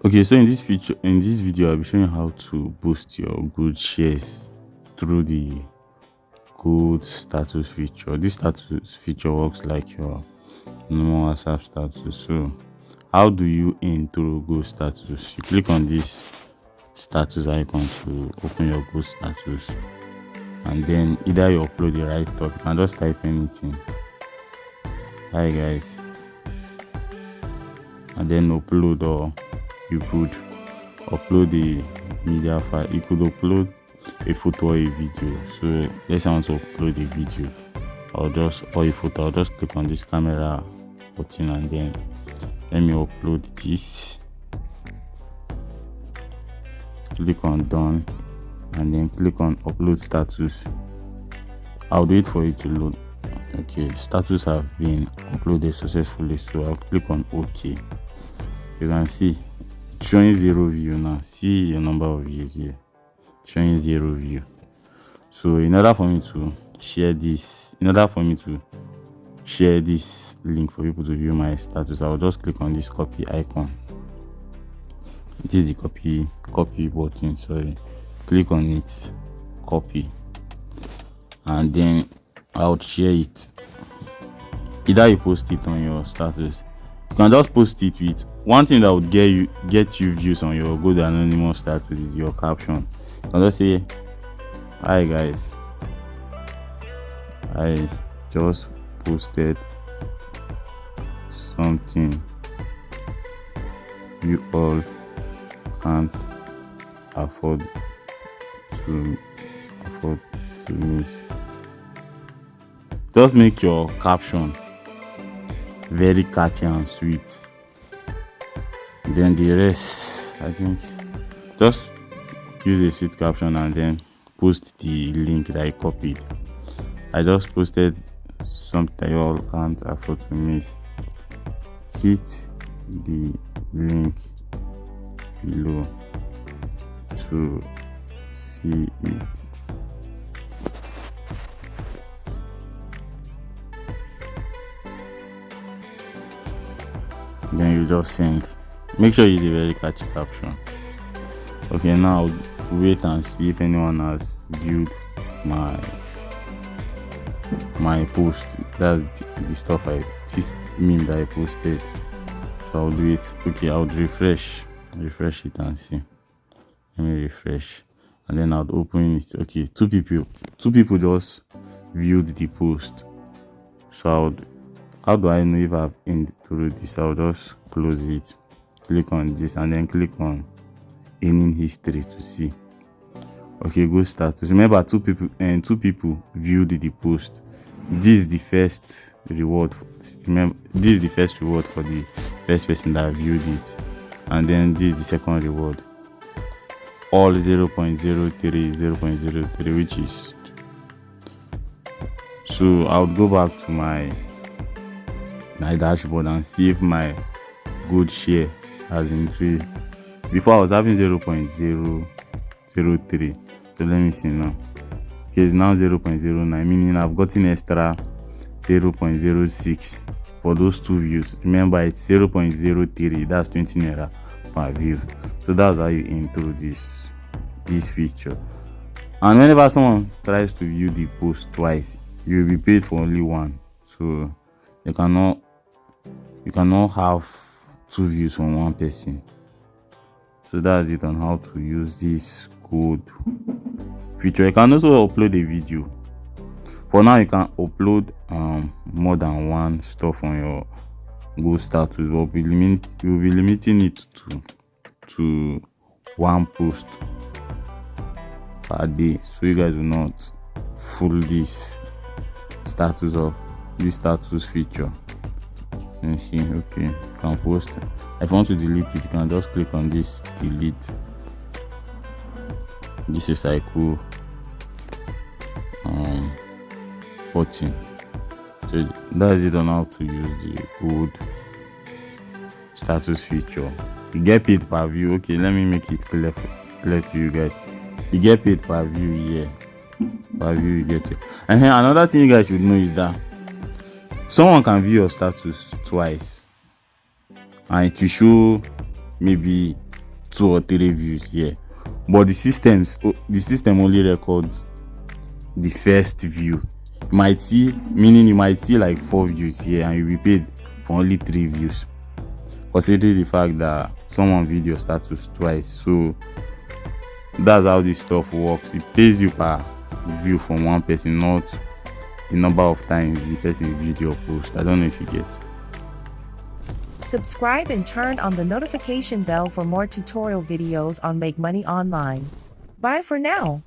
Okay, so in this video I'll be showing you how to boost your good shares through the good status feature. This status feature works like your normal WhatsApp status. So how do you earn through good status? You click on this status icon to open your good status, and then either you upload the right top, you can just type anything. Hi guys, and then upload, or you could upload the media file. You could upload a photo or a video. So let's say I want to upload a video or a photo. I'll just click on this camera button and then let me upload this. Click on done and then click on upload status. I'll wait for it to load. Okay, status have been uploaded successfully, so I'll click on OK. You can see it's showing 0 view now. See your number of views here, showing 0 view. So in order for me to share this link for people to view my status, I'll just click on this copy icon. This is the copy button, sorry. Click on it, copy, and then I'll share it. Either you post it on your status, you can just post it with one thing that would get you views on your good anonymous status is your caption. You can just say, hi guys, I just posted something you all can't afford to miss. Just make your caption very catchy and sweet. Then the rest, I think, just use a sweet caption and then post the link that I copied. I just posted something you all can't afford to miss. Hit the link below to see it. Then you just send. Make sure you use a very catchy caption. Okay, now I'll wait and see if anyone has viewed my post. That's the stuff this meme that I posted. So I'll do it. Okay, I'll refresh it and see. Let me refresh, and then I'll open it. Okay, two people just viewed the post. So how do I know if I've ended through this? I'll just close it, click on this, and then click on earning history to see. Okay, good status. Remember, two people viewed the post. This is the first reward. Remember, this is the first reward for the first person that viewed it, and then this is the second reward. All 0.03, which is. So I'll go back to my dashboard and see if my good share has increased. Before I was having 0.003. So let me see now. Okay, it's now 0.09, meaning I've gotten extra 0.06 for those two views. Remember, it's 0.03, that's 20 naira per view. So that's how you earn through this feature. And whenever someone tries to view the post twice, you will be paid for only one. So you cannot have two views from one person. So that's it on how to use this good feature. You can also upload a video. For now, you can upload more than one stuff on your good status, but we'll be limiting it to one post per day, so you guys will not fool this status feature. You see, okay, you can post. If you want to delete it, you can just click on this delete. This is like cool button. So that's it on how to use the good status feature. You get paid per view. Okay, let me make it clear to you guys. You get paid per view here. Per view you get it. And another thing you guys should know is that someone can view your status twice, and it will show maybe 2 or 3 views here, but the system only records the first view. You might see like 4 views here and you'll be paid for only 3 views, considering the fact that someone video status twice. So that's how this stuff works. It pays you per view from one person, not the number of times the person video post. I don't know if you get. Subscribe and turn on the notification bell for more tutorial videos on Make Money Online. Bye for now.